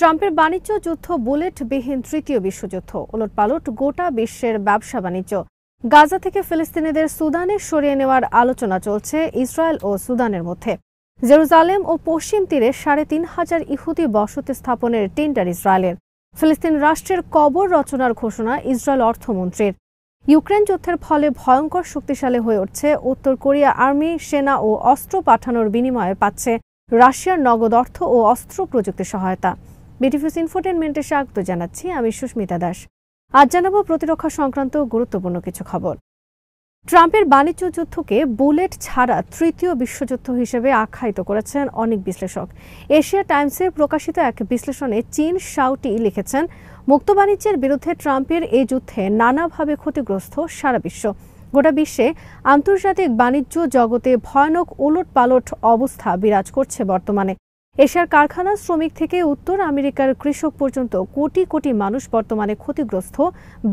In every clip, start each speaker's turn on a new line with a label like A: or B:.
A: ট্রাম্পের বাণিজ্য যুদ্ধ বুলেটবিহীন তৃতীয় বিশ্বযুদ্ধ, ওলটপালট গোটা বিশ্বের ব্যবসা বাণিজ্য। গাজা থেকে ফিলিস্তিনিদের সুদানে সরিয়ে নেওয়ার আলোচনা চলছে ইসরায়েল ও সুদানের মধ্যে। জেরুজালেম ও পশ্চিম তীরে ৩,৫০০ ইহুদি বসতি স্থাপনের টেন্ডার ইসরায়েলের। ফিলিস্তিন রাষ্ট্রের কবর রচনার ঘোষণা ইসরায়েল অর্থমন্ত্রীর। ইউক্রেন যুদ্ধের ফলে ভয়ঙ্কর শক্তিশালী হয়ে উঠছে উত্তর কোরিয়া। আর্মি, সেনা ও অস্ত্র পাঠানোর বিনিময়ে পাচ্ছে রাশিয়ার নগদ অর্থ ও অস্ত্র প্রযুক্তি সহায়তা। বিটিভিউস ইনফোটেনমেন্টে স্বাগত জানাচ্ছি, আমি সুস্মিতা দাস। আজ জানাবো প্রতিরক্ষা সংক্রান্ত গুরুত্বপূর্ণ কিছু খবর। ট্রাম্পের বাণিজ্য যুদ্ধকে বুলেট ছাড়া তৃতীয় বিশ্বযুদ্ধ হিসেবে আখ্যায়িত করেছেন অনেক বিশ্লেষক। এশিয়া টাইমসে প্রকাশিত এক বিশ্লেষণে চীন শাওটি লিখেছেন, মুক্ত বাণিজ্যের বিরুদ্ধে ট্রাম্পের এই যুদ্ধে নানাভাবে ক্ষতিগ্রস্ত সারা বিশ্ব। গোটা বিশ্বে আন্তর্জাতিক বাণিজ্য জগতে ভয়ানক উলটপালট অবস্থা বিরাজ করছে বর্তমানে। এশিয়ার কারখানা শ্রমিক থেকে উত্তর আমেরিকার কৃষক পর্যন্ত কোটি কোটি মানুষ বর্তমানে ক্ষতিগ্রস্ত,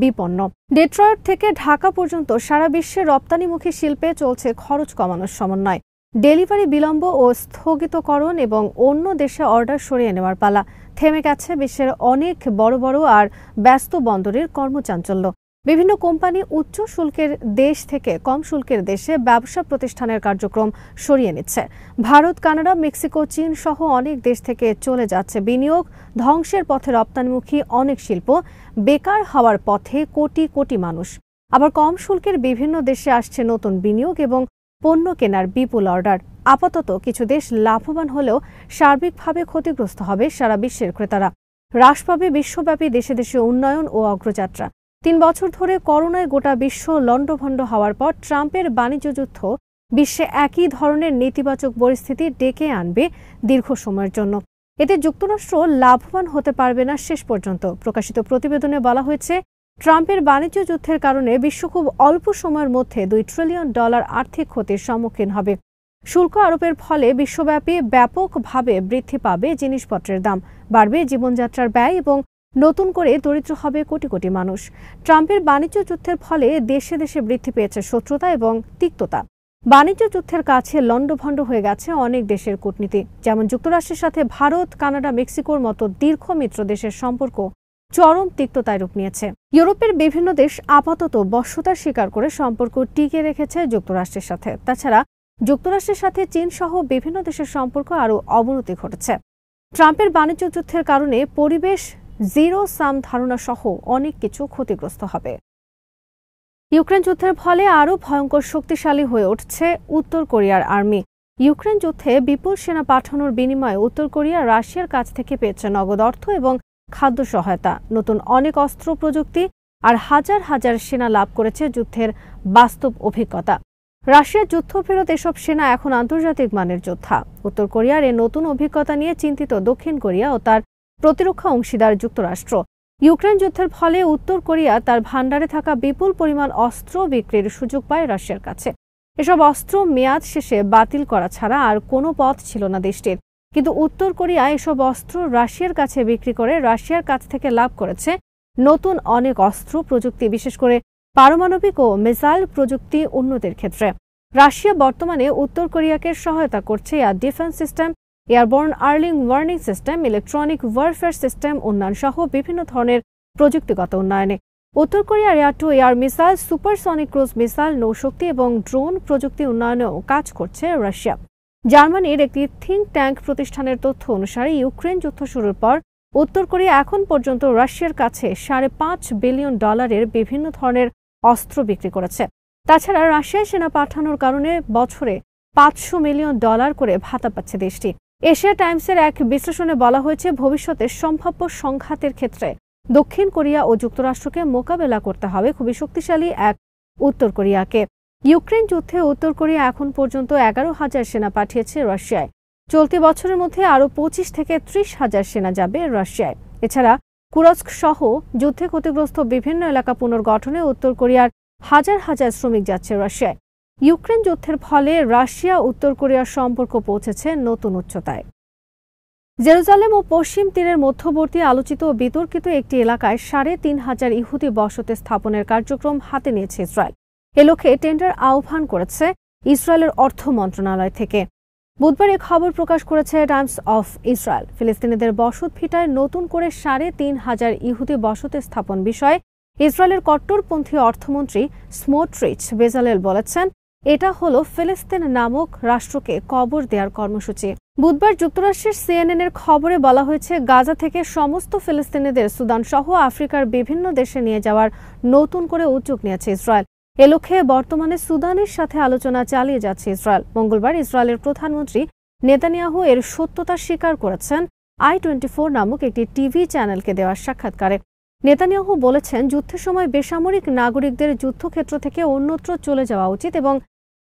A: বিপন্ন। ডেট্রয়েট থেকে ঢাকা পর্যন্ত সারা বিশ্বে রপ্তানিমুখী শিল্পে চলছে খরচ কমানোর সমন্বয়, ডেলিভারি বিলম্ব ও স্থগিতকরণ এবং অন্য দেশে অর্ডার সরিয়ে নেওয়ার পালা। থেমে গেছে বিশ্বের অনেক বড় বড় আর ব্যস্ত বন্দরের কর্মচাঞ্চল্য। বিভিন্ন কোম্পানি উচ্চ শুল্কের দেশ থেকে কম শুল্কের দেশে ব্যবসা প্রতিষ্ঠানের কার্যক্রম সরিয়ে নিচ্ছে। ভারত, কানাডা, মেক্সিকো, চীন সহ অনেক দেশ থেকে চলে যাচ্ছে বিনিয়োগ। ধ্বংসের পথে রপ্তানিমুখী অনেক শিল্প, বেকার হওয়ার পথে কোটি কোটি মানুষ। আবার কম শুল্কের বিভিন্ন দেশে আসছে নতুন বিনিয়োগ এবং পণ্য কেনার বিপুল অর্ডার। আপাতত কিছু দেশ লাভবান হলেও সার্বিকভাবে ক্ষতিগ্রস্ত হবে সারা বিশ্বের ক্রেতারা। হ্রাস পাবে বিশ্বব্যাপী দেশে দেশে উন্নয়ন ও অগ্রযাত্রা। ৩ বছর ধরে করোনায় গোটা বিশ্ব লণ্ডভণ্ড হওয়ার পর ট্রাম্পের বাণিজ্য যুদ্ধ বিশ্বে একই ধরনের নেতিবাচক পরিস্থিতি ডেকে আনবে দীর্ঘ সময়ের জন্য। এতে যুক্তরাষ্ট্র লাভবান হতে পারবে না শেষ পর্যন্ত। প্রকাশিত প্রতিবেদনে বলা হয়েছে, ট্রাম্পের বাণিজ্য যুদ্ধের কারণে বিশ্ব খুব অল্প সময়ের মধ্যে $2 ট্রিলিয়ন আর্থিক ক্ষতির সম্মুখীন হবে। শুল্ক আরোপের ফলে বিশ্বব্যাপী ব্যাপকভাবে বৃদ্ধি পাবে জিনিসপত্রের দাম, বাড়বে জীবনযাত্রার ব্যয় এবং নতুন করে দরিদ্র হবে কোটি কোটি মানুষ। ট্রাম্পের বাণিজ্য যুদ্ধের ফলে দেশে দেশে বৃদ্ধি পেয়েছে শত্রুতা এবং তিক্ততা। বাণিজ্য যুদ্ধের কাছে লণ্ডভণ্ড হয়ে গেছে অনেক দেশের কূটনীতি, যেমন যুক্তরাষ্ট্রের সাথে ভারত, কানাডা, মেক্সিকোর মতো দীর্ঘ মিত্র দেশের সম্পর্ক চরম তিক্ততায় রূপ নিয়েছে। ইউরোপের বিভিন্ন দেশ আপাতত বশ্যতা স্বীকার করে সম্পর্ক টিকে রেখেছে যুক্তরাষ্ট্রের সাথে। তাছাড়া যুক্তরাষ্ট্রের সাথে চীন সহ বিভিন্ন দেশের সম্পর্ক আরও অবনতি ঘটেছে। ট্রাম্পের বাণিজ্য যুদ্ধের কারণে পরিবেশ, জিরো সাম ধারণা সহ অনেক কিছু ক্ষতিগ্রস্ত হবে। ইউক্রেন যুদ্ধের ফলে আরও ভয়ঙ্কর শক্তিশালী হয়ে উঠছে উত্তর কোরিয়ার আর্মি। ইউক্রেন যুদ্ধে বিপুল সেনা পাঠানোর বিনিময়ে উত্তর কোরিয়া রাশিয়ার কাছ থেকে পেয়েছে নগদ অর্থ এবং খাদ্য সহায়তা, নতুন অনেক অস্ত্র প্রযুক্তি আর হাজার হাজার সেনা লাভ করেছে যুদ্ধের বাস্তব অভিজ্ঞতা। রাশিয়ার যুদ্ধফেরত এসব সেনা এখন আন্তর্জাতিক মানের যোদ্ধা। উত্তর কোরিয়ার এ নতুন অভিজ্ঞতা নিয়ে চিন্তিত দক্ষিণ কোরিয়া ও তার প্রতিরক্ষা অংশীদার যুক্তরাষ্ট্র। ইউক্রেন যুদ্ধের ফলে উত্তর কোরিয়া তার ভাণ্ডারে থাকা বিপুল পরিমাণ অস্ত্র বিক্রির সুযোগ পায় রাশিয়ার কাছে। এসব অস্ত্র মেয়াদ শেষে বাতিল করা ছাড়া আর কোনো পথ ছিল না দেশটির। কিন্তু উত্তর কোরিয়া এসব অস্ত্র রাশিয়ার কাছে বিক্রি করে রাশিয়ার কাছ থেকে লাভ করেছে নতুন অনেক অস্ত্র প্রযুক্তি, বিশেষ করে পারমাণবিক ও মিসাইল প্রযুক্তি উন্নতির ক্ষেত্রে। রাশিয়া বর্তমানে উত্তর কোরিয়াকে সহায়তা করছে air defence system, airborne early warning system, electronic warfare system উন্নয়ন সহ বিভিন্ন ধরনের প্রযুক্তিগত উন্নয়নে। উত্তর কোরিয়ার air to air missile, supersonic cruise missile, নৌশক্তি এবং ড্রোন প্রযুক্তি উন্নয়নেও কাজ করছে রাশিয়া। জার্মানির একটি থিঙ্ক ট্যাঙ্ক প্রতিষ্ঠানের তথ্য অনুসারে ইউক্রেন যুদ্ধ শুরুর পর উত্তর কোরিয়া এখন পর্যন্ত রাশিয়ার কাছে $5.5 বিলিয়ন বিভিন্ন ধরনের অস্ত্র বিক্রি করেছে। তাছাড়া রাশিয়ায় সেনা পাঠানোর কারণে বছরে $500 মিলিয়ন করে ভাতা পাচ্ছে দেশটি। এশিয়া টাইমসের এক বিশ্লেষণে বলা হয়েছে, ভবিষ্যতে সম্ভাব্য সংঘাতের ক্ষেত্রে দক্ষিণ কোরিয়া ও যুক্তরাষ্ট্রকে মোকাবেলা করতে হবে খুবই শক্তিশালী এক উত্তর কোরিয়াকে। ইউক্রেন যুদ্ধে উত্তর কোরিয়া এখন পর্যন্ত 11,000 সেনা পাঠিয়েছে রাশিয়ায়। চলতি বছরের মধ্যে আরও 25 থেকে 30,000 সেনা যাবে রাশিয়ায়। এছাড়া কুরস্ক সহ যুদ্ধে ক্ষতিগ্রস্ত বিভিন্ন এলাকা পুনর্গঠনে উত্তর কোরিয়ার হাজার হাজার শ্রমিক যাচ্ছে রাশিয়ায়। ইউক্রেন যুদ্ধের ফলে রাশিয়া উত্তর কোরিয়ার সম্পর্ক পৌঁছেছে নতুন উচ্চতায়। জেরুজালেম ও পশ্চিম তীরের মধ্যবর্তী আলোচিত ও বিতর্কিত একটি এলাকায় 3,500 ইহুদি বসতি স্থাপনের কার্যক্রম হাতে নিয়েছে ইসরায়েল। এ লক্ষ্যে টেন্ডার আহ্বান করেছে ইসরায়েলের অর্থ মন্ত্রণালয় থেকে। বুধবার এই খবর প্রকাশ করেছে টাইমস অফ ইসরায়েল। ফিলিস্তিনিদের বসত ভিটায় নতুন করে ৩,৫০০ ইহুদি বসতি স্থাপন বিষয়ে ইসরায়েলের কট্টরপন্থী অর্থমন্ত্রী স্মোট্রিচ বেজালেল বলেছেন, এটা হলো ফিলিস্তিন নামক রাষ্ট্রকে কবর দেওয়ার কর্মসূচি। বুধবার যুক্তরাষ্ট্রের CNN এর খবরে বলা হয়েছে, গাজা থেকে সমস্ত ফিলিস্তিনিদের সুদান সহ আফ্রিকার বিভিন্ন দেশে নিয়ে যাওয়ার নতুন করে উদ্যোগ নিয়েছে ইসরায়েল। এ লক্ষ্যে বর্তমানে সুদানের সাথে আলোচনা চালিয়ে যাচ্ছে ইসরায়েল। মঙ্গলবার ইসরায়েলের প্রধানমন্ত্রী নেতানিয়াহু এর সত্যতা স্বীকার করেছেন i24 নামক একটি টিভি চ্যানেলকে দেওয়া সাক্ষাৎকারে। নেতানিয়াহু বলেছেন, যুদ্ধের সময় বেসামরিক নাগরিকদের যুদ্ধক্ষেত্র থেকে অন্যত্র চলে যাওয়া উচিত এবং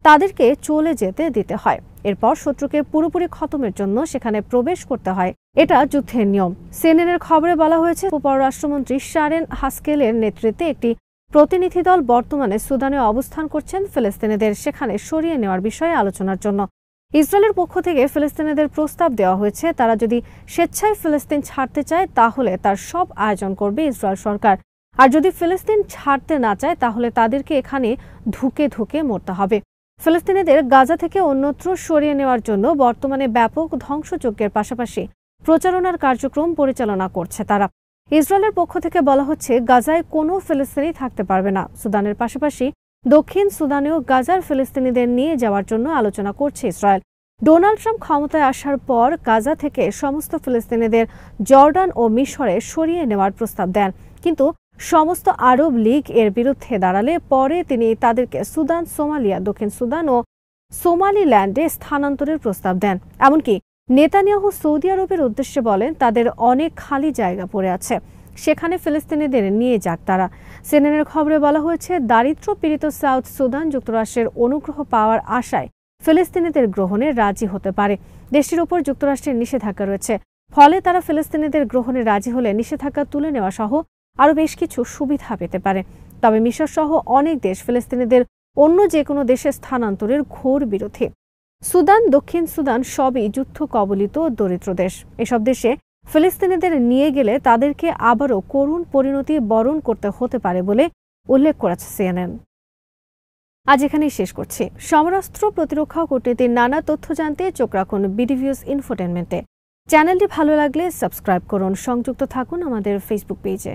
A: তাদেরকে চলে যেতে দিতে হয়। এরপর শত্রুকে পুরোপুরি খতমের জন্য সেখানে প্রবেশ করতে হয়। এটা যুদ্ধের নিয়ম। CNN এর খবরে বলা হয়েছে, উপপররাষ্ট্রমন্ত্রী শারেন হাস্কেলের নেতৃত্বে একটি প্রতিনিধি দল বর্তমানে সুদানে অবস্থান করছেন ফিলিস্তিনিদের সেখানে সরিয়ে নেওয়ার বিষয়ে আলোচনার জন্য। ইসরায়েলের পক্ষ থেকে ফিলিস্তিনিদের প্রস্তাব দেওয়া হয়েছে, তারা যদি স্বেচ্ছায় ফিলিস্তিন ছাড়তে চায় তাহলে তার সব আয়োজন করবে ইসরায়েল সরকার, আর যদি ফিলিস্তিন ছাড়তে না চায় তাহলে তাদেরকে এখানে ধুকে ধুকে মরতে হবে। ফিলিস্তিনিদের গাজা থেকে অন্যত্র সরিয়ে নেওয়ার জন্য বর্তমানে ব্যাপক ধ্বংসযজ্ঞের পাশাপাশি প্রচারণার কার্যক্রম পরিচালনা করছে তারা। ইসরায়েলের পক্ষ থেকে বলা হচ্ছে, গাজায় কোনো ফিলিস্তিনি থাকতে পারবে না। সুদানের পাশাপাশি দক্ষিণ সুদানেও গাজার ফিলিস্তিনিদের নিয়ে যাওয়ার জন্য আলোচনা করছে ইসরায়েল। ডোনাল্ড ট্রাম্প ক্ষমতায় আসার পর গাজা থেকে সমস্ত ফিলিস্তিনিদের জর্ডান ও মিশরে সরিয়ে নেওয়ার প্রস্তাব দেন, কিন্তু সমস্ত আরব লীগ এর বিরুদ্ধে দাঁড়ালে পরে তিনি তাদেরকে সুদান, সোমালিয়া, দক্ষিণ সুদান ও সোমালিল্যান্ডে স্থানান্তরের প্রস্তাব দেন। এমনকি নেতানিয়াহু সৌদি আরবের উদ্দেশ্যে বলেন, তাদের অনেক খালি জায়গা পড়ে আছে, সেখানে ফিলিস্তিনিদের নিয়ে যাক তারা। CNN এর খবরে বলা হয়েছে, দারিদ্র্য পীড়িত সাউথ সুদান যুক্তরাষ্ট্রের অনুগ্রহ পাওয়ার আশায় ফিলিস্তিনিদের গ্রহণে রাজি হতে পারে। দেশটির উপর যুক্তরাষ্ট্রের নিষেধাজ্ঞা রয়েছে, ফলে তারা ফিলিস্তিনিদের গ্রহণে রাজি হলে নিষেধাজ্ঞা তুলে নেওয়া সহ আরও বেশ কিছু সুবিধা পেতে পারে। তবে মিশর সহ অনেক দেশ ফিলিস্তিনিদের অন্য যে কোনো দেশে স্থানান্তরের ঘোর বিরোধী। সুদান, দক্ষিণ সুদান সবই যুদ্ধ কবলিত দরিদ্র দেশ। এসব দেশে ফিলিস্তিনিদের নিয়ে গেলে তাদেরকে আবারও করুণ পরিণতি বরণ করতে হতে পারে বলে উল্লেখ করেছে CNN। আজ এখানেই শেষ করছি। সমরাস্ত্র প্রতিরক্ষা কূটনীতির নানা তথ্য জানতে চোখ রাখুন বিডিভিউজ ইনফোটেনমেন্টে। চ্যানেলটি ভালো লাগলে সাবস্ক্রাইব করুন, সংযুক্ত থাকুন আমাদের ফেসবুক পেজে।